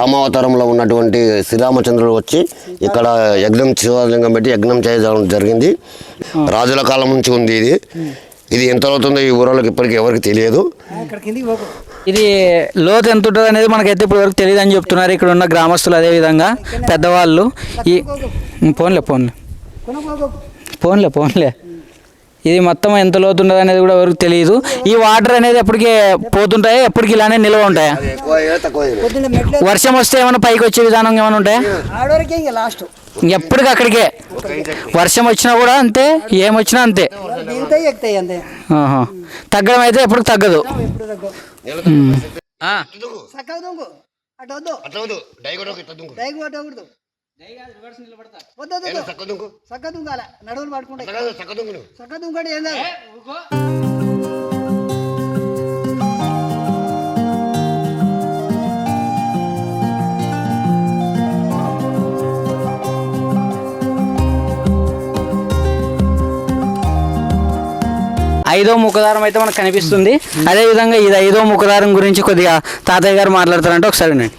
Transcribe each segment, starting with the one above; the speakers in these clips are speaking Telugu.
రామావతారంలో ఉన్నటువంటి శ్రీరామచంద్రుడు వచ్చి ఇక్కడ యజ్ఞం శివలింగం పెట్టి యజ్ఞం చేయడం జరిగింది. రాజుల కాలం నుంచి ఉంది ఇది. ఇది ఎంత అవుతుందో ఈ ఊళ్ళకి ఇప్పటికీ ఎవరికి తెలియదు. ఇది లోతు ఎంత ఉంటుంది అనేది మనకైతే ఇప్పుడు వరకు తెలియదు అని చెప్తున్నారు ఇక్కడ ఉన్న గ్రామస్తులు. అదేవిధంగా పెద్దవాళ్ళు ఈ పోన్లే ఇది మొత్తం ఎంత లోతు ఉంటుంది అనేది కూడా ఎవరికి తెలియదు. ఈ వాటర్ అనేది ఎప్పటికీ పోతుంటాయా, ఎప్పటికి ఇలానే నిల్వ ఉంటాయా? వర్షం వస్తే ఏమైనా పైకి వచ్చే విధానం ఏమైనా ఉంటాయా? ఎప్పటికి అక్కడికే వర్షం వచ్చినా కూడా అంతే, ఏమొచ్చినా అంతే. తగ్గడం అయితే ఎప్పుడు తగ్గదు. ఐదో ముఖదారం అయితే మనకు కనిపిస్తుంది. అదేవిధంగా ఇది ఐదో ముఖదారం గురించి కొద్దిగా తాతయ్య గారు మాట్లాడతారంటే ఒకసారి నేను.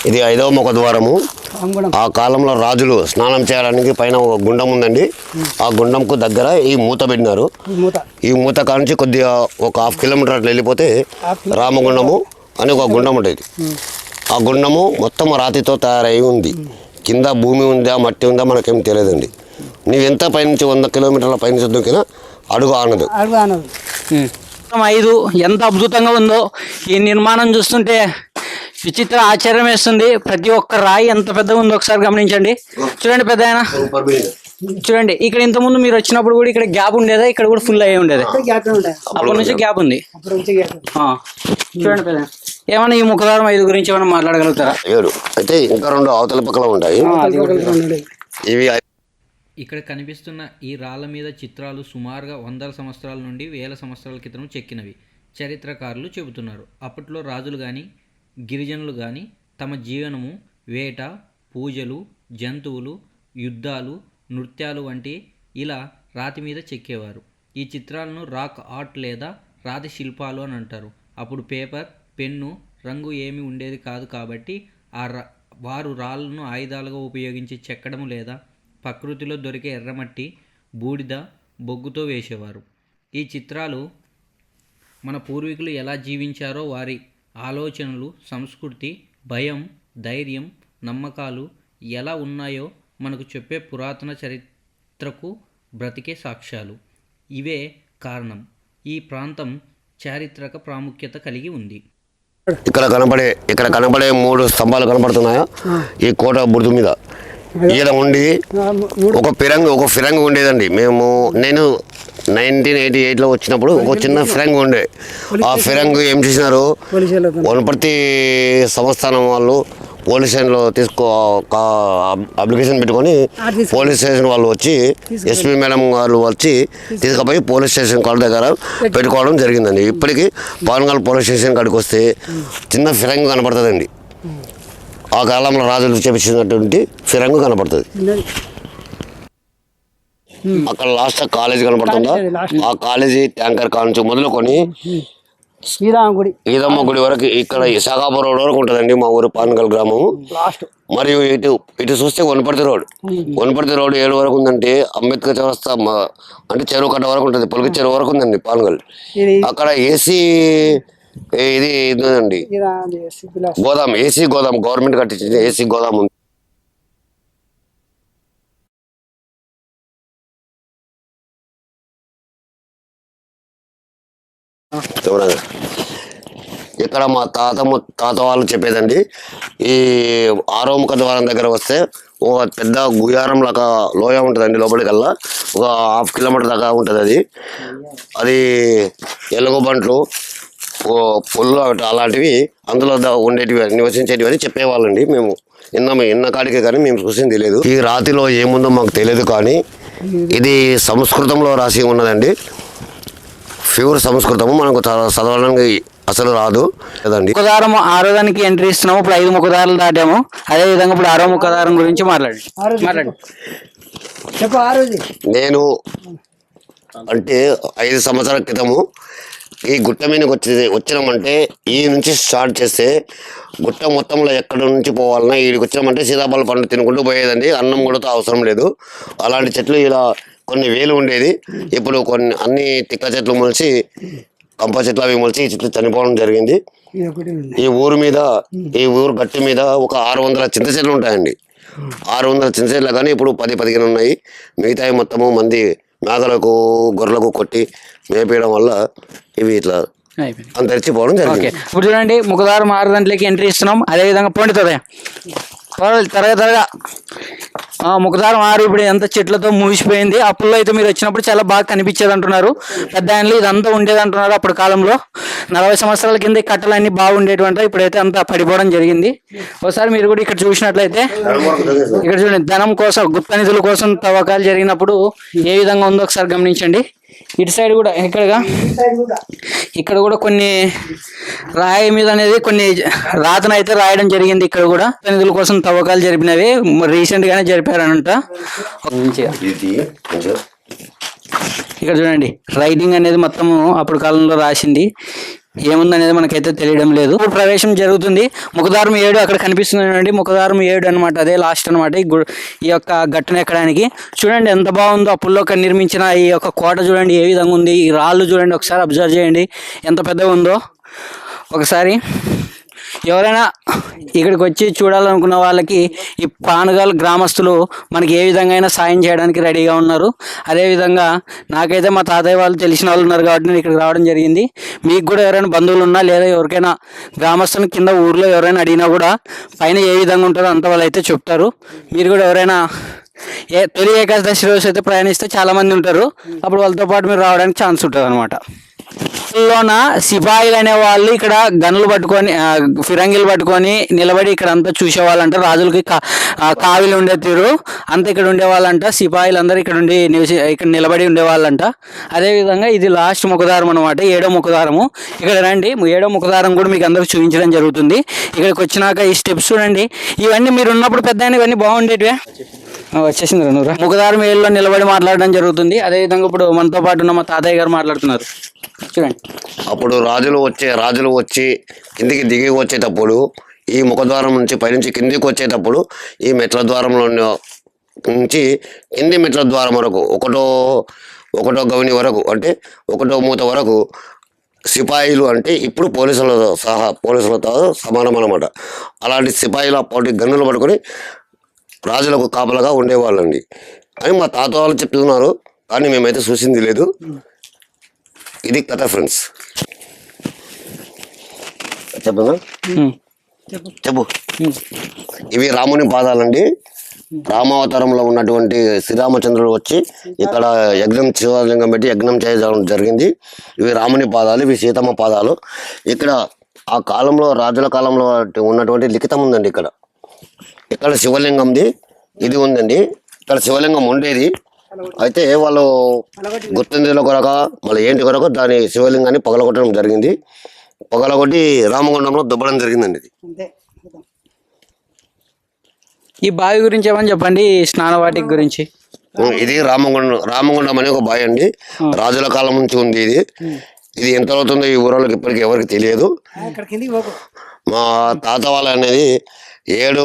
ఇది 5వ ముఖద్వారము. ఆ కాలంలో రాజులు స్నానం చేయడానికి పైన ఒక గుండం ఉందండి. ఆ గుండంకు దగ్గర ఈ మూత పెట్టినారు. ఈ మూత కానించి కొద్దిగా ఒక 1/2 కిలోమీటర్ అట్లా వెళ్ళిపోతే రామగుండము అని ఒక గుండం ఉంటుంది. ఆ గుండము మొత్తం రాతితో తయారై ఉంది. కింద భూమి ఉందా మట్టి ఉందా మనకేం తెలియదండి. నీవెంత పైనుంచి 100 కిలోమీటర్ల పైనుంచి దొరికినా అడుగు ఆనదు. 5 ఎంత అద్భుతంగా ఉందో ఈ నిర్మాణం చూస్తుంటే విచిత్ర ఆశ్చర్యం వేస్తుంది. ప్రతి ఒక్క రాయి ఎంత పెద్దగా ఉందో ఒకసారి గమనించండి. చూడండి పెద్ద ఆయన, చూడండి ఇక్కడ ఇంతకుముందు మీరు వచ్చినప్పుడు కూడా ఇక్కడ గ్యాప్ ఉండేదా? ఇక్కడ కూడా ఫుల్ అయ్యి ఉండేది. అప్పటి నుంచి గ్యాప్ ఉంది. చూడండి పెద్ద ఏమన్నా ఈ ముఖద్వారం 5 గురించి ఏమైనా మాట్లాడగలుగుతారా? 7 అయితే ఇంకా 2 అవతల పక్కల ఉంటాయి. ఇవి ఇక్కడ కనిపిస్తున్న ఈ రాళ్ళ మీద చిత్రాలు సుమారుగా 100 సంవత్సరాల నుండి 1000 సంవత్సరాల క్రితం చెక్కినవి చరిత్రకారులు చెబుతున్నారు. అప్పట్లో రాజులు కానీ గిరిజనులు కానీ తమ జీవనము వేట, పూజలు, జంతువులు, యుద్ధాలు, నృత్యాలు వంటి ఇలా రాతి మీద చెక్కేవారు. ఈ చిత్రాలను రాక్ ఆర్ట్ లేదా రాతి శిల్పాలు అని అంటారు. అప్పుడు పేపర్, పెన్ను, రంగు ఏమీ ఉండేది కాదు కాబట్టి వారు రాళ్ళను ఆయుధాలుగా ఉపయోగించి చెక్కడం లేదా ప్రకృతిలో దొరికే ఎర్రమట్టి, బూడిద, బొగ్గుతో వేసేవారు. ఈ చిత్రాలు మన పూర్వీకులు ఎలా జీవించారో, వారి ఆలోచనలు, సంస్కృతి, భయం, ధైర్యం, నమ్మకాలు ఎలా ఉన్నాయో మనకు చెప్పే పురాతన చరిత్రకు బ్రతికే సాక్ష్యాలు. ఇవే కారణం ఈ ప్రాంతం చారిత్రక ప్రాముఖ్యత కలిగి ఉంది. ఇక్కడ కనబడే 3 స్తంభాలు కనబడుతున్నాయా? ఈ కోట బుర్దు మీద ఈడ ఉండి ఒక ఫిరంగి ఉండేదండి. నేను 1988లో వచ్చినప్పుడు ఒక చిన్న ఫిరంగి ఉండే. ఆ ఫిరంగి ఏం చేసినారు, వనపర్తి సంస్థానం వాళ్ళు పోలీస్ స్టేషన్లో అప్లికేషన్ పెట్టుకొని పోలీస్ స్టేషన్ వాళ్ళు వచ్చి ఎస్పీ మేడం వాళ్ళు వచ్చి తీసుకుపోయి పోలీస్ స్టేషన్ కాళ్ళ దగ్గర పెట్టుకోవడం జరిగిందండి. ఇప్పటికీ పానగల్ పోలీస్ స్టేషన్ కాడికి వస్తే చిన్న ఫిరంగి కనపడుతుందండి. ఆ కాలంలో రాజులు చేపించినటువంటి ఫిరంగు కనపడుతుంది. అక్కడ లాస్ట్ కాలేజీ కనపడుతుందా? ఆ కాలేజీ ట్యాంకర్ కానుంచి మొదలుకొని ఈదమ్మ గుడి వరకు ఇక్కడ సాగాపురం రోడ్ వరకు ఉంటుందండి మా ఊరు పానగల్ గ్రామం. మరియు ఇటు చూస్తే వనపర్తి రోడ్ 7 వరకు ఉందంటే అంబేద్కర్ చౌరస్తా అంటే చెరువు కట్ట వరకు ఉంటుంది. పొలికి చెరువు వరకు ఉందండి పానగల్. అక్కడ ఏసీ ఇది ఉందండి గోదాం, ఏసీ గోదాం, గవర్నమెంట్ కట్టించింది ఏసీ గోదాం ఉంది. ఇక్కడ మా తాత వాళ్ళు చెప్పేదండి, ఈ 6వ ముఖ ద్వారం దగ్గర వస్తే ఒక పెద్ద గుయారం లాగా లోయ ఉంటుందండి. లోపలికల్లా ఒక 1/2 కిలోమీటర్ దాకా ఉంటుంది. అది ఎలుగుబంట్లు, పుల్లు అలాంటివి అందులో ఉండేటివి నివసించేటివి అని చెప్పేవాళ్ళండి. మేము ఇన్న కాడికే కానీ మేము చూసింది తెలియదు. ఈ రాతిలో ఏముందో మాకు తెలియదు, కానీ ఇది సంస్కృతంలో రాసి ఉన్నదండి. ప్యూర్ సంస్కృతము, మనకు చదవడానికి అసలు రాదు కదండి. ముఖదారం 6వ దానికి ఎంట్రీ ఇస్తున్నాము. ఇప్పుడు 5 ముఖదారాలు దాటాము. అదే విధంగా ఇప్పుడు 6వ ముఖదారం గురించి మాట్లాడి నేను అంటే 5 సంవత్సరాల క్రితము ఈ గుట్ట మీదకి వచ్చినామంటే ఈ నుంచి స్టార్ట్ చేస్తే గుట్ట మొత్తంలో ఎక్కడ నుంచి పోవాలన్నా ఈడికి వచ్చినామంటే సీతాఫల పండు తినుకుంటూ పోయేదండి. అన్నం కూడా అవసరం లేదు. అలాంటి చెట్లు ఇలా కొన్ని వేలు ఉండేది. ఇప్పుడు కొన్ని అన్ని తిక్క చెట్లు మొలిచి కంప చెట్లు అవి మొలిచి ఈ చెట్లు చనిపోవడం జరిగింది. ఈ ఊరు గట్టి మీద ఒక 600 చింత చెట్లు ఉంటాయండి. 600 చింత చెట్లు కానీ ఇప్పుడు 10-15 ఉన్నాయి. మిగతాయి మొత్తము మంది మేకలకు గొర్రెలకు కొట్టి మేపేయడం వల్ల ఇవి ఇట్లా అంతరిచిపోవడం జరిగింది. ఇప్పుడు చూడండి ముఖదారు మారదంట్లోకి ఎంట్రీ ఇస్తున్నాం. అదేవిధంగా పండుతుంది త్వరగా ముఖదారం ఆరు ఇప్పుడు ఎంత చెట్లతో మూసిపోయింది. అప్పుల్లో అయితే మీరు వచ్చినప్పుడు చాలా బాగా కనిపించేది అంటున్నారు. పెద్ద ఆయనలు ఇదంతా ఉండేది అంటున్నారు. అప్పుడు కాలంలో 40 సంవత్సరాల కింద ఈ కట్టలు అన్ని బాగుండేటువంటి, ఇప్పుడైతే అంతా పడిపోవడం జరిగింది. ఒకసారి మీరు కూడా ఇక్కడ చూసినట్లయితే ఇక్కడ చూడండి, ధనం కోసం గుప్త నిధుల కోసం తవ్వకాలు జరిగినప్పుడు ఏ విధంగా ఉందో ఒకసారి గమనించండి. ఇటు సైడ్ కూడా ఇక్కడ కూడా కొన్ని రాయి మీద అనేది కొన్ని రాతను అయితే రాయడం జరిగింది. ఇక్కడ కూడా నిధుల కోసం తవ్వకాలు జరిపినవి రీసెంట్ గానే జరిపారనంట. ఇక్కడ చూడండి రైటింగ్ అనేది మొత్తం అప్పుడు కాలంలో రాసింది. ఏముందనేది మనకైతే తెలియడం లేదు. ఇప్పుడు ప్రవేశం జరుగుతుంది. ముఖదారం 7 అక్కడ కనిపిస్తుందండి. ముఖదారం 7 అనమాట. అదే లాస్ట్ అనమాట ఈ యొక్క గట్టును ఎక్కడానికి. చూడండి ఎంత బాగుందో. అప్పుల్లో నిర్మించిన ఈ యొక్క కోట చూడండి ఏ విధంగా ఉంది. ఈ రాళ్ళు చూడండి ఒకసారి అబ్జర్వ్ చేయండి ఎంత పెద్దగా ఉందో. ఒకసారి ఎవరైనా ఇక్కడికి వచ్చి చూడాలనుకున్న వాళ్ళకి ఈ పానగల్ గ్రామస్తులు మనకి ఏ విధంగా అయినా సాయం చేయడానికి రెడీగా ఉన్నారు. అదేవిధంగా నాకైతే మా తాతయ్య వాళ్ళు తెలిసిన వాళ్ళు ఉన్నారు కాబట్టి నేను ఇక్కడికి రావడం జరిగింది. మీకు కూడా ఎవరైనా బంధువులు ఉన్నా లేదా ఎవరికైనా గ్రామస్తులు కింద ఊర్లో ఎవరైనా అడిగినా కూడా పైన ఏ విధంగా ఉంటుందో అంత వాళ్ళు అయితే చెప్తారు. మీరు కూడా ఎవరైనా తొలి ఏకాదశి రోజు అయితే ప్రయాణిస్తే చాలామంది ఉంటారు. అప్పుడు వాళ్ళతో పాటు మీరు రావడానికి ఛాన్స్ ఉంటుంది అనమాట. లోన సిపాయిలు అనే వాళ్ళు ఇక్కడ గన్నులు పట్టుకొని ఫిరంగిలు పట్టుకొని నిలబడి ఇక్కడ అంతా చూసేవాళ్ళంట. రాజులకి కావిలు ఉండే తీరు అంతా ఇక్కడ ఉండేవాళ్ళంట. సిపాయిలు అందరూ ఇక్కడ నిలబడి ఉండేవాళ్ళంట. అదేవిధంగా ఇది లాస్ట్ ముఖదారం అనమాట, 7వ ముఖదారము. ఇక్కడ రండి, 7వ ముఖదారం కూడా మీకు అందరికి చూపించడం జరుగుతుంది. ఇక్కడికి వచ్చినాక ఈ స్టెప్స్ చూడండి. ఇవన్నీ మీరు ఉన్నప్పుడు పెద్ద ఇవన్నీ బాగుండేటివే. వచ్చేసింది ముఖదారం 7లో నిలబడి మాట్లాడడం జరుగుతుంది. అదేవిధంగా ఇప్పుడు మనతో పాటు ఉన్న మా తాతయ్య గారు మాట్లాడుతున్నారు. చూడండి, అప్పుడు రాజులు వచ్చి కిందికి దిగి వచ్చేటప్పుడు ఈ ముఖద్వారం నుంచి పైనుంచి కిందికి వచ్చేటప్పుడు ఈ మెట్ల ద్వారంలో నుంచి కింది మెట్ల ద్వారం వరకు ఒకటో గవిని వరకు అంటే ఒకటో మూత వరకు సిపాయిలు అంటే ఇప్పుడు పోలీసులతో సమానం అన్నమాట. అలాంటి సిపాయిలు అప్పటి గన్నులు పట్టుకొని రాజులకు కాపలాగా ఉండేవాళ్ళండి అని మా తాత వాళ్ళు చెప్తున్నారు. కానీ మేమైతే చూసింది లేదు. ఇది కథ ఫ్రెండ్స్. చెప్పు. ఇవి రాముని పాదాలండి. రామావతారంలో ఉన్నటువంటి శ్రీరామచంద్రుడు వచ్చి ఇక్కడ శివలింగం పెట్టి యజ్ఞం చేయడం జరిగింది. ఇవి రాముని పాదాలు, ఇవి సీతమ్మ పాదాలు. ఇక్కడ ఆ కాలంలో రాజుల కాలంలో ఉన్నటువంటి లిఖితం ఉందండి. ఇక్కడ శివలింగంది ఇది ఉందండి. ఇక్కడ శివలింగం ఉండేది. అయితే వాళ్ళు గుర్తింపుల కొరక మళ్ళీ ఏంటి కొరకు దాని శివలింగాన్ని పగలగొట్టడం జరిగింది. పగలగొట్టి రామగుండంలో దుబ్బడం జరిగిందండి. ఇది ఈ బావి గురించి ఏమని చెప్పండి, స్నానవాటికి గురించి. ఇది రామగుండం అనే ఒక బావి అండి. రాజుల కాలం నుంచి ఉంది ఇది. ఇది ఎంత అవుతుందో ఈ ఊరోళ్ళకి ఇప్పటికీ ఎవరికి తెలియదు. మా తాత వాళ్ళ అనేది 7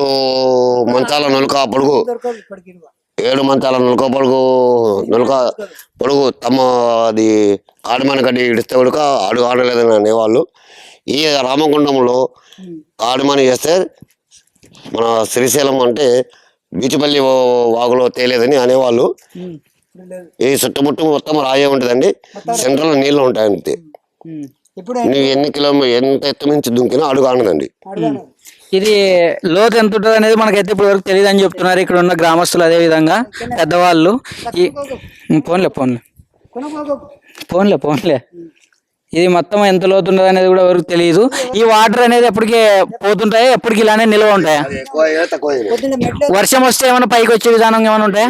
మంచాల నులక పొడుగు 7 మంచాల నులక పొడుగు తమ అది ఆడమని కట్టి ఇడిస్తే ఉడక అడుగు ఆడలేదని అనేవాళ్ళు. ఈ రామగుండంలో ఆడమని చేస్తే మన శ్రీశైలం అంటే బీచుపల్లి వాగులో తేలేదని అనేవాళ్ళు. ఈ చుట్టుముట్టు మొత్తం రాయే ఉంటుందండి. సెంట్రల్ నీళ్ళు ఉంటాయంతే. నువ్వు ఎంత ఎత్తు నుంచి దుంకినా అడుగు ఆడదండి. ఇది లోతు ఎంత ఉంటుంది అనేది మనకైతే ఇప్పుడు వరకు తెలియదు అని చెప్తున్నారు ఇక్కడ ఉన్న గ్రామస్తులు. అదే విధంగా పెద్దవాళ్ళు పోన్లే ఇది మొత్తం ఎంత లోతు ఉంటుంది అనేది కూడా ఎవరికి తెలియదు. ఈ వాటర్ అనేది ఎప్పటికీ పోతుంటాయా, ఎప్పటికి ఇలానే నిల్వ ఉంటాయా? వర్షం వస్తే ఏమైనా పైకి వచ్చే విధానం ఏమైనా ఉంటాయా?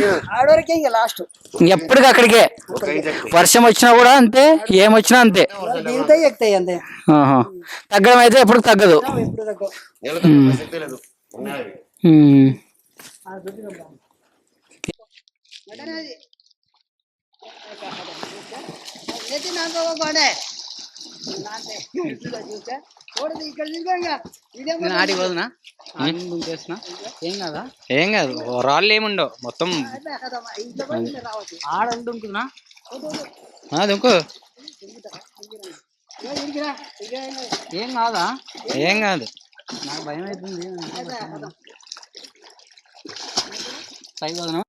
ఎప్పటికి అక్కడికే వర్షం వచ్చినా కూడా అంతే, ఏమొచ్చినా అంతే. తగ్గడం అయితే ఎప్పుడు తగ్గదు. ఆడికి పోదునా దుంకేసిన ఏం కదా ఏం కాదు రాళ్ళు ఏముండవు మొత్తం ఆడ దుంకుతున్నా దుంకు ఏం కాదా ఏం కాదు నాకు భయం అవుతుంది పై పోదునా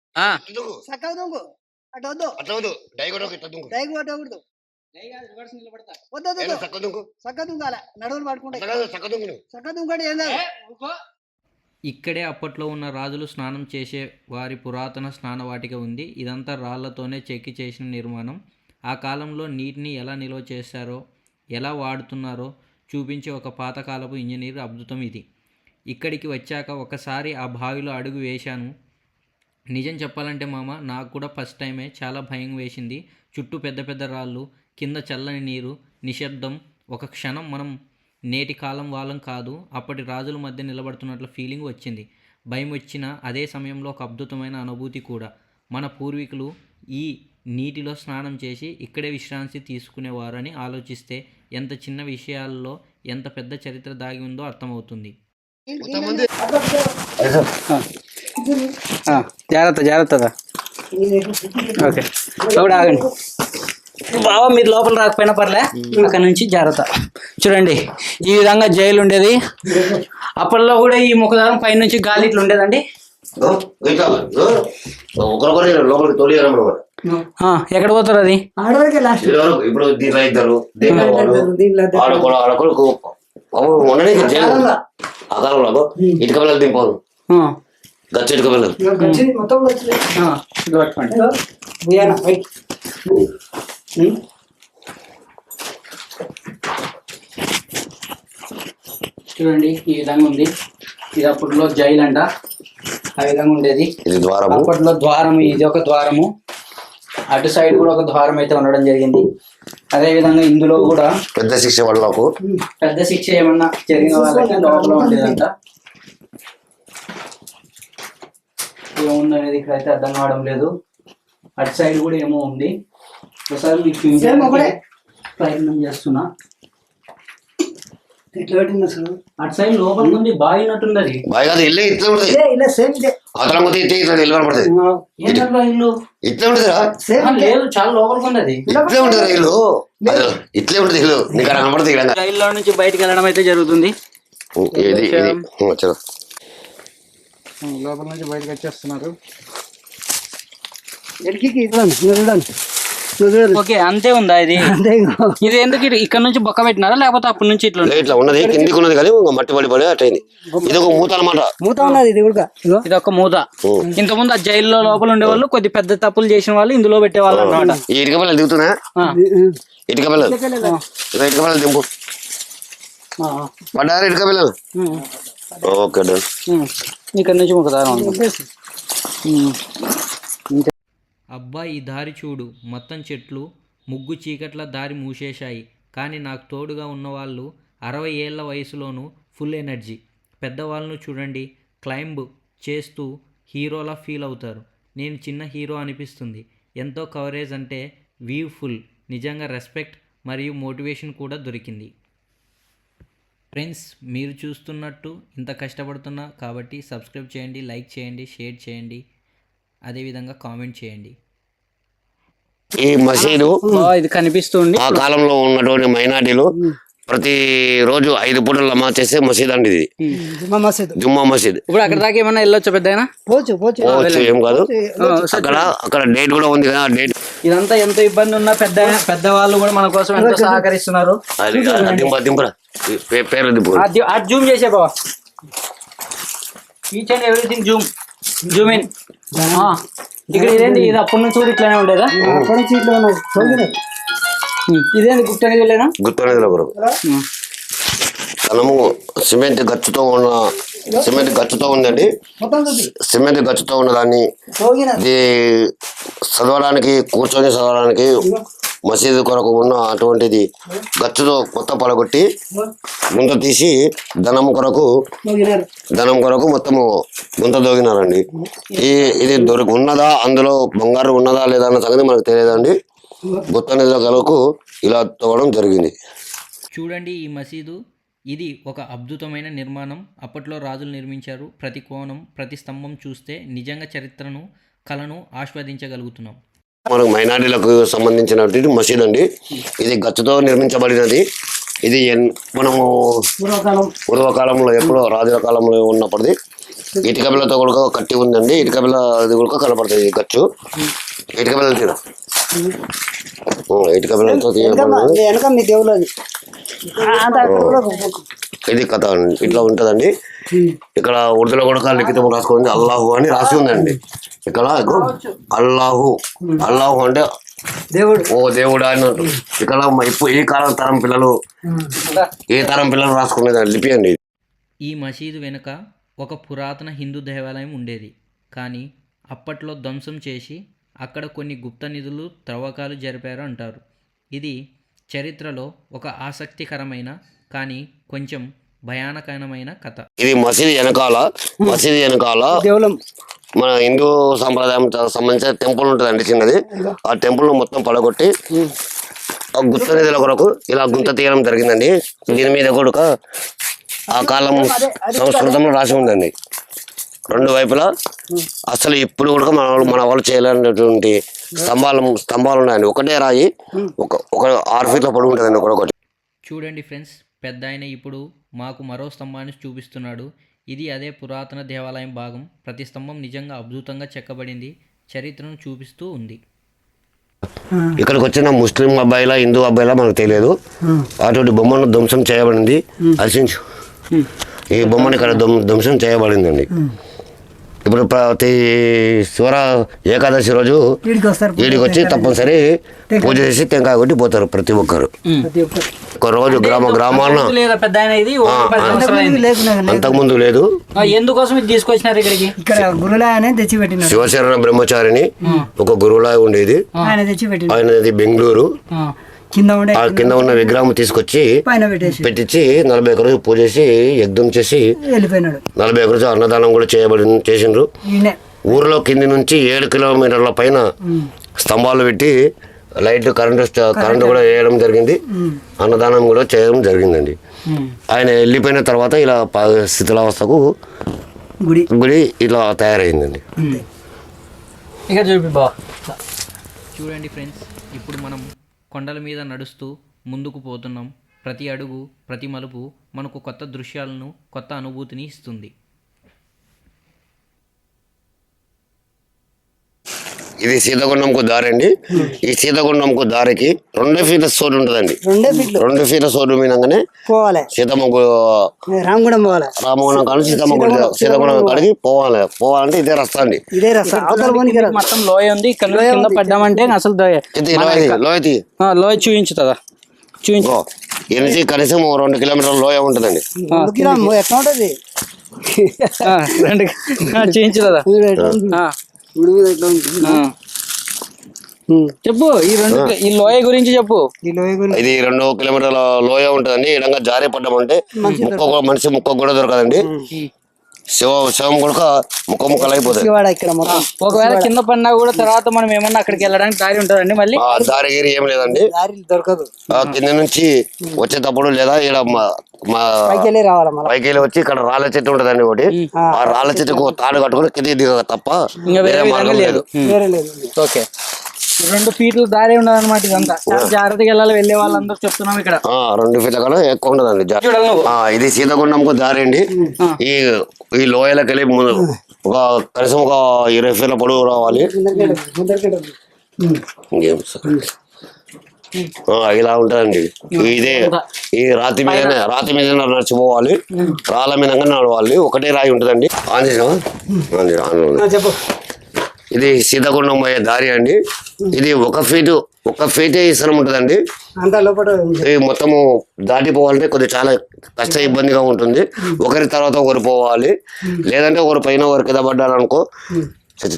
ఇక్కడే అప్పట్లో ఉన్న రాజులు స్నానం చేసే వారి పురాతన స్నానవాటిక ఉంది. ఇదంతా రాళ్లతోనే చెక్కి చేసిన నిర్మాణం. ఆ కాలంలో నీటిని ఎలా నిల్వ చేశారో, ఎలా వాడుతున్నారో చూపించే ఒక పాతకాలపు ఇంజనీర్ అద్భుతం ఇది. ఇక్కడికి వచ్చాక ఒకసారి ఆ బావిలో అడుగు వేశాను. నిజం చెప్పాలంటే మామ, నాకు కూడా ఫస్ట్ టైమే చాలా భయం వేసింది. చుట్టూ పెద్ద పెద్ద రాళ్ళు, కింద చల్లని నీరు, నిశ్శబ్దం. ఒక క్షణం మనం నేటి కాలం వాళ్ళం కాదు, అప్పటి రాజుల మధ్య నిలబడుతున్నట్లు ఫీలింగ్ వచ్చింది. భయం వచ్చిన అదే సమయంలో ఒక అద్భుతమైన అనుభూతి కూడా. మన పూర్వీకులు ఈ నీటిలో స్నానం చేసి ఇక్కడే విశ్రాంతి తీసుకునేవారని ఆలోచిస్తే ఎంత చిన్న విషయాల్లో ఎంత పెద్ద చరిత్ర దాగి ఉందో అర్థమవుతుంది. జాగ్రత్త జాగ్రత్తగా ఓకే కూడా ఆగండి బాబా, మీరు లోపల రాకపోయినా పర్లే, అక్కడ నుంచి జాగ్రత్త. చూడండి ఈ విధంగా జైలు ఉండేది. అప్పట్లో కూడా ఈ ముఖదారం పై నుంచి గాలి ఇట్లా ఉండేదండి. ఎక్కడ పోతారు అది? ఇప్పుడు దీంట్లో ఇద్దరు అకాలంలో ఇటుక పిల్లలు దింపారు, గచ్చ ఇటుక పిల్లలు. చూడండి ఈ విధంగా ఉంది. ఇది అప్పట్లో జైలు అంట, ఆ విధంగా ఉండేది. అప్పట్లో ద్వారము, ఇది ఒక ద్వారము, అటు సైడ్ కూడా ఒక ద్వారం అయితే ఉండడం జరిగింది. అదే విధంగా ఇందులో కూడా పెద్ద శిక్ష వాళ్ళకు, పెద్ద శిక్ష ఏమన్నా జరిగిన వాళ్ళకి లోపల ఉండేదంట. ఏముందనేది ఇక్కడైతే అర్థం కావడం లేదు. అటు సైడ్ కూడా ఏమో ఉంది. ఒకసారి మీకు ప్రయత్నం చేస్తున్నా. అటు సైడ్ లోపల ఉంది బావి ఉన్నట్టుంది. అది బావి కాదు, ఇల్లు ఇట్లా ఉంటుంది. ఇల్లు ఇట్లా ఉంటుంది లేదు, చాలా లోపలికి ఉంది. అది ఇట్లే ఉంటుంది ఇల్లు, ఇట్లే ఉంటుంది ఇల్లు. నీకు కనబడుతుంది. రైల్లో నుంచి బయటకు వెళ్ళడం అయితే జరుగుతుంది. లోపల నుంచి బయటకు వచ్చేస్తున్నారు. ఓకే, అంతే ఉందా ఇది? ఇది ఎందుకు ఇక్కడ నుంచి బొక్క పెట్టినారా లేకపోతే అప్పటి నుంచి ఇట్లా ఇట్లా ఉన్నది? కిందికి ఉన్నది కానీ మట్టి పడి పడి అట్టయింది. ఇది ఒక మూత అనమాట. మూత ఉన్నది. ఇది ఒక మూత. ఇంతకుముందు ఆ జైల్లో లోపల ఉండే వాళ్ళు కొద్ది పెద్ద తప్పులు చేసిన వాళ్ళు ఇందులో పెట్టేవాళ్ళు అనమాట. ఈ ఇటుక పిల్లలు దిగుతున్నా, ఇటుక పిల్లలు ఇటుక పిల్లలు దింపు పడ్డారు. ఇటుక పిల్లలు ఓకే డన్. ఇక్కడ నుంచి ఒక దారం. అబ్బా ఈ దారి చూడు, మొత్తం చెట్లు, ముగ్గు చీకట్ల దారి మూసేశాయి. కానీ నాకు తోడుగా ఉన్నవాళ్ళు 60 ఏళ్ల వయసులోనూ ఫుల్ ఎనర్జీ. పెద్దవాళ్ళను చూడండి, క్లైంబ్ చేస్తూ హీరోలా ఫీల్ అవుతారు. నేను చిన్న హీరో అనిపిస్తుంది. ఎంతో కవరేజ్ అంటే వ్యూ ఫుల్. నిజంగా రెస్పెక్ట్ మరియు మోటివేషన్ కూడా దొరికింది. ఫ్రెండ్స్, మీరు చూస్తున్నట్టు ఇంత కష్టపడుతున్నా కాబట్టి సబ్స్క్రైబ్ చేయండి, లైక్ చేయండి, షేర్ చేయండి, అదేవిధంగా కామెంట్ చేయండి. ఈ మసీదు ఇది కనిపిస్తుంది. ఆ కాలంలో ఉన్నటువంటి మైనార్టీలు ప్రతి రోజు 5 పూటలు నమాజ్ చేసే మసీద్ అండి ఇది, జుమ్మా మసీద్. ఇప్పుడు అక్కడ దాకా ఏమన్నా వెళ్ళొచ్చు పెద్దయినా? ఏం కాదు, అక్కడ డేట్ కూడా ఉంది కదా. డేట్ ఇదంతా ఎంత ఇబ్బంది ఉన్నా పెద్దవాళ్ళు కూడా మన కోసం ఎంతో సహకరిస్తున్నారు. దింపరా పేర్లు దింపు. అది జూమ్ చేసే బాబా, each and everything zoom in. ఇక్కడ ఇదేంటి? ఇది అప్పటి నుంచి కూడా ఇట్లానే ఉండేదా? ఇదేంటి గుట్ట నిధులేనా? గుట్ట నిధుల కొరకు తనము సిమెంట్ గచ్చుతో ఉందండి. సిమెంట్ గచ్చుతో ఉన్నదాన్ని ఇది చదవడానికి, కూర్చొని చదవడానికి మసీదు కొరకు ఉన్న అటువంటిది గచ్చుతో కొత్త పడగొట్టి గుంత తీసి ధనం కొరకు మొత్తము గుంత దోగినారండి. ఇది ఉన్నదా, అందులో బంగారు ఉన్నదా లేదా అన్న సంగతి మనకు తెలియదండి. గుత్త నిధుల కొరకు ఇలా తవ్వడం జరిగింది. చూడండి ఈ మసీదు, ఇది ఒక అద్భుతమైన నిర్మాణం. అప్పట్లో రాజులు నిర్మించారు. ప్రతి కోణం, ప్రతి స్తంభం చూస్తే నిజంగా చరిత్రను, కళను ఆస్వాదించగలుగుతున్నాం. మనకు మైనారిటీలకు సంబంధించినటువంటి మసీద్ అండి. ఇది గచ్చుతో నిర్మించబడినది. ఇది మనము పూర్వకాలంలో ఎప్పుడో రాజుల కాలంలో ఉన్నప్పటిది ఇటుక బిళ్ళతో కూడా కట్టి ఉందండి. ఇటుక బిళ్ళ అది కూడా కనపడుతుంది. ఈ గచ్చు ఇటుక బిళ్ళలు తీరా, ఇటుక బిళ్ళతో తీయబడింది. ఇది కథ ఇట్లా ఉంటదండి. ఇక్కడ ఉర్దూలో కూడా లిఖితం రాసుకుంది అల్లాహు అని రాసి ఉందండి. ఇక్కడ అల్లాహు, అల్లాహు అంటే దేవుడు, ఓ దేవుడు అని అంటారు. ఇక్కడ ఇప్పుడు ఏ కాలం తరం పిల్లలు, ఏ తరం పిల్లలు రాసుకునేది లిపి అండి. ఈ మసీదు వెనుక ఒక పురాతన హిందూ దేవాలయం ఉండేది. కానీ అప్పట్లో ధ్వంసం చేసి అక్కడ కొన్ని గుప్త నిధులు త్రవ్వకాలు జరిపారు అంటారు. ఇది చరిత్రలో ఒక ఆసక్తికరమైన కానీ కొంచెం భయానకమైన కథ. ఇది మసీదు వెనకాల మన హిందూ సంప్రదాయం సంబంధించిన టెంపుల్ ఉంటుందండి, చిన్నది. ఆ టెంపుల్ మొత్తం పడగొట్టి ఆ గుత్త నిధుల కొరకు ఇలా గుంత తీయడం జరిగిందండి. దీని మీద కూడా ఆ కాలం సంస్కృతంలో రాసి ఉందండి. రెండు వైపులా అసలు ఇప్పుడు కూడా మన వాళ్ళు చేయలేనటువంటి స్తంభాలు ఉన్నాయండి. ఒకటే రాయి ఒక 6 ఫీట్ల పొడవు ఉంటుందండి ఒకటి. చూడండి ఫ్రెండ్స్, పెద్ద ఆయన ఇప్పుడు మాకు మరో స్తంభాన్ని చూపిస్తున్నాడు. ఇది అదే పురాతన దేవాలయం భాగం. ప్రతి స్తంభం నిజంగా అద్భుతంగా చెక్కబడింది, చరిత్రను చూపిస్తూ ఉంది. ఇక్కడికి వచ్చిన ముస్లిం అబ్బాయిలా హిందూ అబ్బాయిలా మనకు తెలియదు. అటువంటి బొమ్మను ధ్వంసం చేయబడింది. ఈ బొమ్మను ఇక్కడ ధ్వంసం చేయబడిందండి. ఇప్పుడు ప్రతి ఏకాదశి రోజు వీడికి వచ్చి తప్పనిసరి పూజ చేసి టెంకాయ కొట్టి పోతారు ప్రతి ఒక్కరు. ఒక రోజు గ్రామాల్లో అంతకుముందు లేదు. ఎందుకోసం ఇది తీసుకొచ్చినారు ఇక్కడికి? శివశరణ బ్రహ్మచారిని ఒక గురువులా ఉండేది. ఆయనది బెంగళూరు. కింద ఉన్న విగ్రహం తీసుకొచ్చి పెట్టించి 41 రోజు పూజ చేసి యజ్ఞం చేసి 41 రోజు అన్నదానం కూడా చేసిండ్రు. ఊరిలో కింది నుంచి 7 కిలోమీటర్ల పైన స్తంభాలు పెట్టి లైట్ కరెంటు కూడా వేయడం జరిగింది. అన్నదానం కూడా చేయడం జరిగిందండి. ఆయన వెళ్ళిపోయిన తర్వాత ఇలా శిథిలావస్థకు గుడి ఇలా తయారైందండి. చూడండి ఫ్రెండ్స్, ఇప్పుడు మనం కొండల మీద నడుస్తూ ముందుకు పోతున్నాం. ప్రతి అడుగు, ప్రతి మలుపు మనకు కొత్త దృశ్యాలను, కొత్త అనుభూతిని ఇస్తుంది. ఇది సీతాగుండంకు దారి అండి. ఈ సీతాగుండంకు దారికి 2 ఫీట్ల సోడు ఉంటుందండి. 2 ఫీట్ల సోడు మీనగానే సీతమ్మ రామగుండం కానీ సీతాగుండం కాడికి పోవాలంటే ఇదే రస్తా అండి. మొత్తం లోయ ఉంది. కింద పడ్డామంటే అసలు లోయ చూపించుతుందా? ఈ నుంచి కనీసం 2 కిలోమీటర్ల లోయ ఉంటుందండి. చూపించుతుందా? చెప్పు ఈ లోయ గురించి చెప్పు. ఇది 2 కిలోమీటర్ల లోయ ఉంటుందండి. ఇడంగా జారే పడ్డామంటే మనిషి ముక్క కూడా దొరకదండి. శవం కూడా ముక్కలు అయిపోతాయి. ఒకవేళ కింద పడినా కూడా తర్వాత మనం ఏమన్నా అక్కడికి వెళ్ళడానికి దారి ఉంటుందండి. మళ్ళీ దారి గీరి ఏం లేదండి. దొరకదు. కింద నుంచి వచ్చేటప్పుడు లేదా ఇక్కడ పైకి వచ్చి ఇక్కడ రాళ్ళ చెట్టు ఉంటదండి ఒకటి. ఆ రాళ్ళ చెట్టుకు తాడు కట్టుకుని కింద దిగ తప్ప వేరే మార్గం లేదు. ఓకే, 2 ఫీట్ల దారి ఉండదు అనమాట. ఇదంతా జాగ్రత్తగా వెళ్ళాలి. వెళ్ళే వాళ్ళందరూ చెప్తున్నాం ఇక్కడ 2 ఫీట్ల కన్నా ఎక్కువ ఉండదండి. ఇది సీతాగుండంకు దారి అండి. ఈ లోయలకు వెళ్ళి ముందు కనీసం ఒక 20 ఫీట్ల పొడవు రావాలి. ఇలా ఉంటదండి. ఇదే ఈ రాతి మీద నడిచిపోవాలి. రాళ్ళ మీద నడవాలి. ఒకటే రాయి ఉంటదండి. ఇది సీతాగుండం పోయే దారి అండి. ఇది 1 ఫీటే ఇసరం ఉంటుందండి. ఇది మొత్తము దాటిపోవాలంటే కొద్దిగా చాలా కష్ట ఇబ్బందిగా ఉంటుంది. ఒకరి తర్వాత ఒకరు పోవాలి. లేదంటే ఒకరి పైన ఒకరి కింద పడ్డారనుకో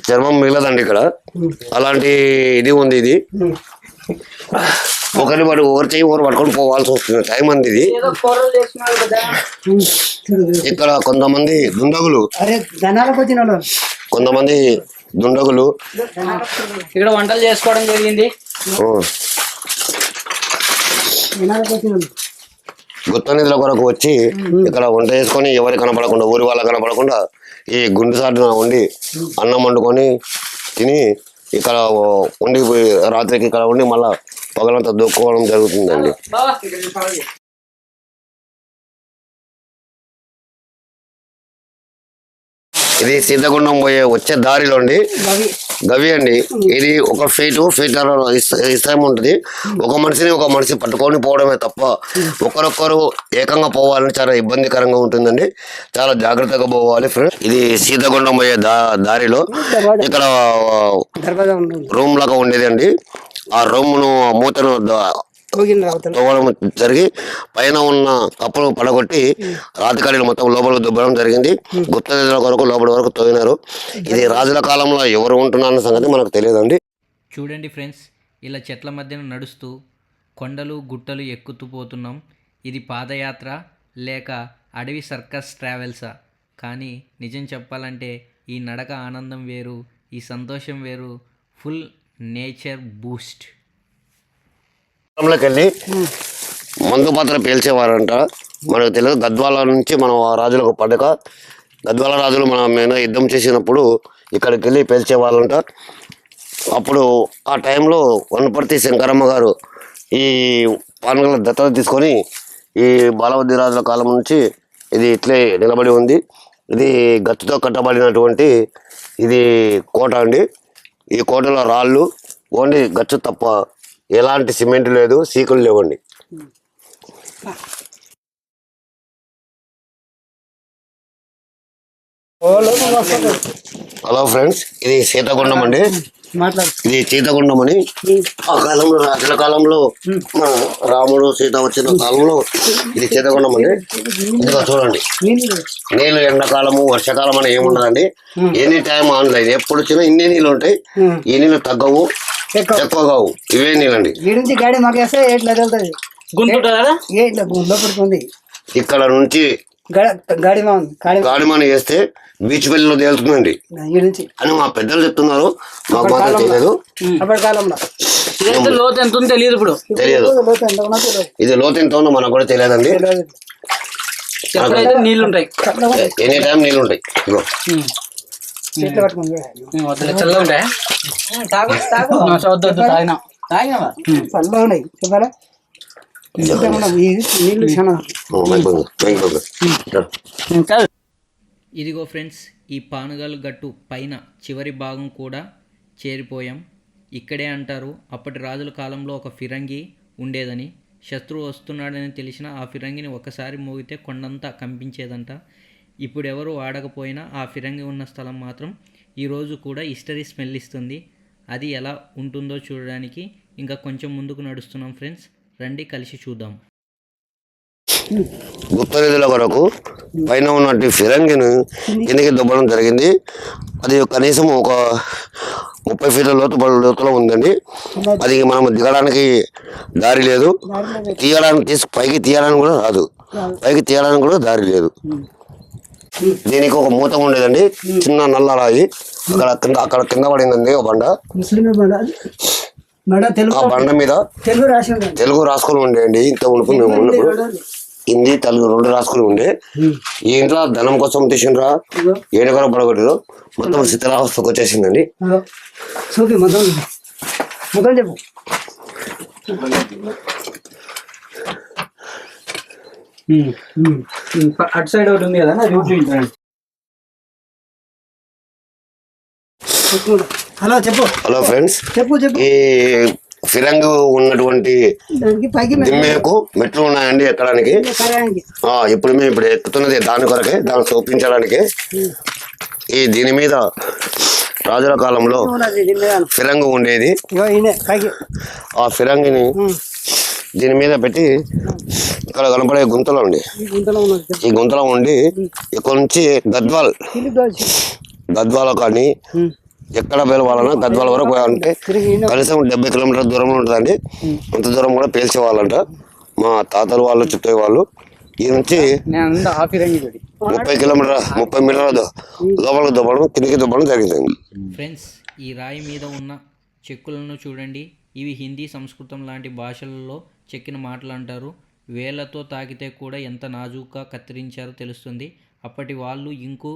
చర్మం మిగలదండి ఇక్కడ. అలాంటి ఇది ఉంది. ఇది ఒకరి చెయ్యి ఒకరు పట్టుకొని పోవాల్సి వస్తుంది. టైం అంది ఇది. ఇక్కడ కొంతమంది దుండగులు ఇక్కడ వంటలు చేసుకోవడం జరిగింది. గుత్త నిధుల కొరకు వచ్చి ఇక్కడ వంట చేసుకొని ఎవరు కనపడకుండా ఊరి వాళ్ళ కనపడకుండా ఈ గుండు సాటున ఉండి అన్నం వండుకొని తిని ఇక్కడ ఉండి రాత్రికి ఇక్కడ ఉండి మళ్ళా పగలంతా దొక్కుకోవడం జరుగుతుందండి. ఇది సీతగుండం పోయే వచ్చే దారిలో అండి గవి అండి. ఇది ఒక ఫీటర్ ఇష్టం ఉంటుంది. ఒక మనిషి పట్టుకొని పోవడమే తప్ప ఒకరొక్కరు ఏకంగా పోవాలని చాలా ఇబ్బందికరంగా ఉంటుందండి. చాలా జాగ్రత్తగా పోవాలి ఫ్రెండ్స్. ఇది సీతగుండం పోయే దారిలో ఇక్కడ రూమ్ లాగా ఉండేది అండి. ఆ రూమ్ను మూతను తవ్వడం జరిగి పైన ఉన్న కప్పులు పడగొట్టి రాతికాడీలు మొత్తం లోపలికి దుబ్బడం జరిగింది. గుప్త నిధుల కొరకు లోపలి వరకు తవ్వినారు. ఇది రాజుల కాలంలో ఎవరు ఉంటున్నారన్న సంగతి మనకు తెలియదండి. చూడండి ఫ్రెండ్స్, ఇలా చెట్ల మధ్యన నడుస్తూ కొండలు గుట్టలు ఎక్కుతూ పోతున్నాం. ఇది పాదయాత్ర లేక అడవి సర్కస్ ట్రావెల్సా? కానీ నిజం చెప్పాలంటే ఈ నడక ఆనందం వేరు, ఈ సంతోషం వేరు. Full nature Boost. లోకి వెళ్ళి మందు పాత్ర పేల్చేవారంట. మనకు తెలియదు. గద్వాల నుంచి మనం రాజులకు పడక గద్వాల రాజులు మన మీద యుద్ధం చేసినప్పుడు ఇక్కడికి వెళ్ళి పేల్చేవాళ్ళంట. అప్పుడు ఆ టైంలో వనపర్తి శంకరమ్మ గారు ఈ పానగల దత్తత తీసుకొని ఈ బాలవద్ది రాజుల కాలం నుంచి ఇది ఇట్లే నిలబడి ఉంది. ఇది గత్తుతో కట్టబడినటువంటి ఇది కోట అండి. ఈ కోటలో రాళ్ళు ఓన్లీ గచ్చు తప్ప ఎలాంటి సిమెంట్ లేదు, సీకులు లేవండి. హలో ఫ్రెండ్స్, ఇది సీతగుండం అండి. ఇది సీతగుండం అని ఆ కాలంలో రాజుల కాలంలో మన రాముడు సీత వచ్చిన కాలంలో ఇది సీతగుండం అండి. ఇదిగో చూడండి, నీళ్ళు ఎండాకాలము వర్షాకాలం అని ఏముండదండి. Any time online. ఎప్పుడు వచ్చినా ఇన్ని నీళ్ళు ఉంటాయి. ఈ నీళ్ళు తగ్గవు, ఎక్కువ కావు. ఇవే నీళ్ళండి. ఇక్కడ నుంచి గాడిమాని వేస్తే బీచ్ పెళ్లిలో తేలుతుందండి అని మా పెద్దలు చెప్తున్నారు. మాకు మాత్రం తెలియదు. లోతు ఎంత ఉందో తెలియదు. ఇప్పుడు తెలియదు. ఇది లోతు ఎంత ఉందో మనకు కూడా తెలియదండి. నీళ్ళు ఉంటాయి, ఎనీ టైం నీళ్ళు ఉంటాయి. ఇగో చల్లగా ఉంటాయి. ఇదిగో ఫ్రెండ్స్, ఈ పానుగల్ గట్టు పైన చివరి భాగం కూడా చేరిపోయాం. ఇక్కడే అంటారు అప్పటి రాజుల కాలంలో ఒక ఫిరంగి ఉండేదని. శత్రువు వస్తున్నాడని తెలిసిన ఆ ఫిరంగిని ఒక్కసారి మోగితే కొండంతా కంపించేదంట. ఇప్పుడు ఎవరు వాడకపోయినా ఆ ఫిరంగి ఉన్న స్థలం మాత్రం ఈరోజు కూడా హిస్టరీ స్మెల్ ఇస్తుంది. అది ఎలా ఉంటుందో చూడడానికి ఇంకా కొంచెం ముందుకు నడుస్తున్నాం ఫ్రెండ్స్. రండి కలిసి చూద్దాం. గుప్త నిధుల కొరకు పైన ఉన్నట్టు ఫిరంగిని కిందకి దుబ్బడం జరిగింది. అది కనీసం ఒక 30 ఫీట్ల లోతులో ఉందండి. అది మనం దిగడానికి దారి లేదు, పైకి తీయడానికి కూడా రాదు, పైకి తీయడానికి కూడా దారి లేదు. దీనికి ఒక మూత ఉండేదండి, చిన్న నల్ల రాయి. అక్కడ కింద పడిందండి ఒక బండ. ఆ బండ మీద తెలుగు రాసుకొని ఉండేయండి. ఇంత ఉనుకు మేము ఉన్నప్పుడు హిందీ తెలుగు 2 రాసుకుని ఉండే. ఈ ఇంట్లో ధనం కోసం తీసిండ్రా ఏడుగురు పడగొట్టారు. మొత్తం శిథిలావస్థకు వచ్చేసిందండి. అటు సైడ్ ఒకటి ఉంది కదా. హలో చెప్పు. హలో ఫ్రెండ్స్, ఈ ఫిరంగి ఉన్నటువంటి దిమ్మేకు మెట్లు ఉన్నాయండి ఎక్కడానికి. ఇప్పుడు మేము ఎక్కుతున్నది దాని కొరకే, దాన్ని చూపించడానికి. దీని మీద రాజుల కాలంలో ఫిరంగి ఉండేది. ఆ ఫిరంగిని దీని మీద పెట్టి ఇక్కడ కనపడే గుంతలో ఉండి ఈ గుంతలో ఉండి ఇక్కడ నుంచి గద్వాల కానీ ఎక్కడ పేలవాలన్నా గద్వాల వరకు అంటే కనీసం 70 కిలోమీటర్ల దూరంలో ఉంటుందండి. అంత దూరం కూడా పేల్చేవాళ్ళంట మా తాతలు వాళ్ళు చెప్పేవాళ్ళు. ఈ నుంచి 30 మీటర్ల లోపలికి దుబ్బడం కిందికి దుబ్బడం జరిగిందండి. ఫ్రెండ్స్, ఈ రాయి మీద ఉన్న చెక్కులను చూడండి. ఇవి హిందీ, సంస్కృతం లాంటి భాషలలో చెక్కిన మాటలు అంటారు. వేళ్ళతో తాకితే కూడా ఎంత నాజూగ్గా కత్తిరించారో తెలుస్తుంది. అప్పటి వాళ్ళు ఇంకు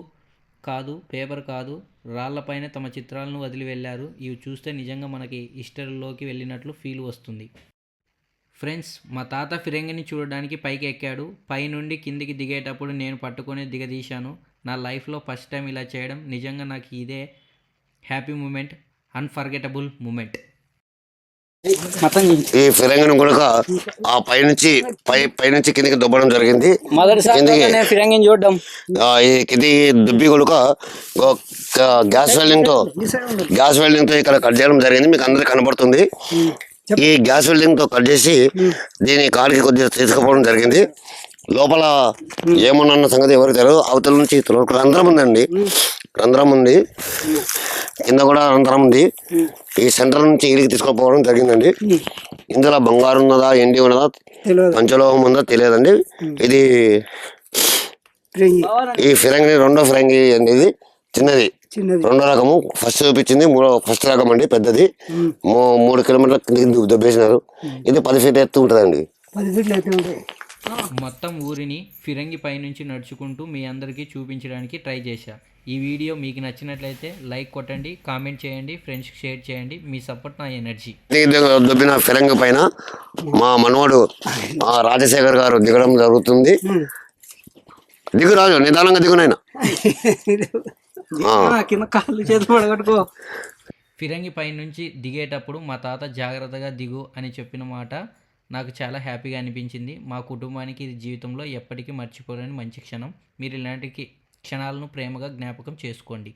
కాదు, పేపర్ కాదు, రాళ్లపైనే తమ చిత్రాలను వదిలి వెళ్ళారు. ఇవి చూస్తే నిజంగా మనకి హిస్టరీలోకి వెళ్ళినట్లు ఫీల్ వస్తుంది. ఫ్రెండ్స్, మా తాత ఫిరంగిని చూడడానికి పైకి ఎక్కాడు. పైనుండి కిందికి దిగేటప్పుడు నేను పట్టుకొని దిగదీశాను. నా లైఫ్లో ఫస్ట్ టైం ఇలా చేయడం నిజంగా నాకు ఇదే హ్యాపీ మూమెంట్, అన్ఫర్గెటబుల్ మూమెంట్. ఈ ఫిరంగిని కూడా ఆ పైనుంచి కిందికి దుబ్బడం జరిగింది. మొదటిసారి ఫిరంగిని చూడడం, ఈ కింది దుబ్బి కొడుక గ్యాస్ వెల్డింగ్ తో ఇక్కడ కట్ చేయడం జరిగింది. మీకు అందరికి కనబడుతుంది. ఈ గ్యాస్ వెల్డింగ్ తో కట్ చేసి దీని కాడికి కొద్దిగా తీసుకుపోవడం జరిగింది. లోపల ఏమన్నా సంగతి ఎవరికి తెలియదు. అవతల నుంచి రంధ్రం ఉందండి, రంధ్రం ఉంది, కింద కూడా రంధ్రం ఉంది. ఈ సెంటర్ నుంచి ఇడికి తీసుకుపోవడం జరిగిందండి. ఇందులో బంగారు ఉన్నదా, ఎండి ఉన్నదా, పంచలోహం ఉందా తెలియదండి. ఇది ఈ ఫిరంగి రెండో ఫిరంగి అండి. ఇది చిన్నది, రెండో రకము. ఫస్ట్ చూపించింది ఫస్ట్ రకం అండి, పెద్దది. 3 కిలోమీటర్ల కిందకి దొబ్బేసినారు. ఇది 10 ఫీట్ ఎత్తు ఉంటుందండి. మొత్తం ఊరిని ఫిరంగి పైనుంచి నడుచుకుంటూ మీ అందరికీ చూపించడానికి ట్రై చేశా. ఈ వీడియో మీకు నచ్చినట్లయితే లైక్ కొట్టండి, కామెంట్ చేయండి, ఫ్రెండ్స్కి షేర్ చేయండి. మీ సపోర్ట్ నా ఎనర్జీ. దొబ్బిన ఫిరంగి పైన మా మనవడు రాజశేఖర్ గారు దిగడం జరుగుతుంది. దిగురాజు, నిదానంగా దిగునైనా. కింద కాళ్ళు చేతులు పడగట్టుకో. ఫిరంగి పై నుంచి దిగేటప్పుడు మా తాత జాగ్రత్తగా దిగు అని చెప్పిన మాట నాకు చాలా హ్యాపీగా అనిపించింది. మా కుటుంబానికి ఇది జీవితంలో ఎప్పటికీ మర్చిపోలేని మంచి క్షణం. మీరు ఇలాంటి క్షణాలను ప్రేమగా జ్ఞాపకం చేసుకోండి.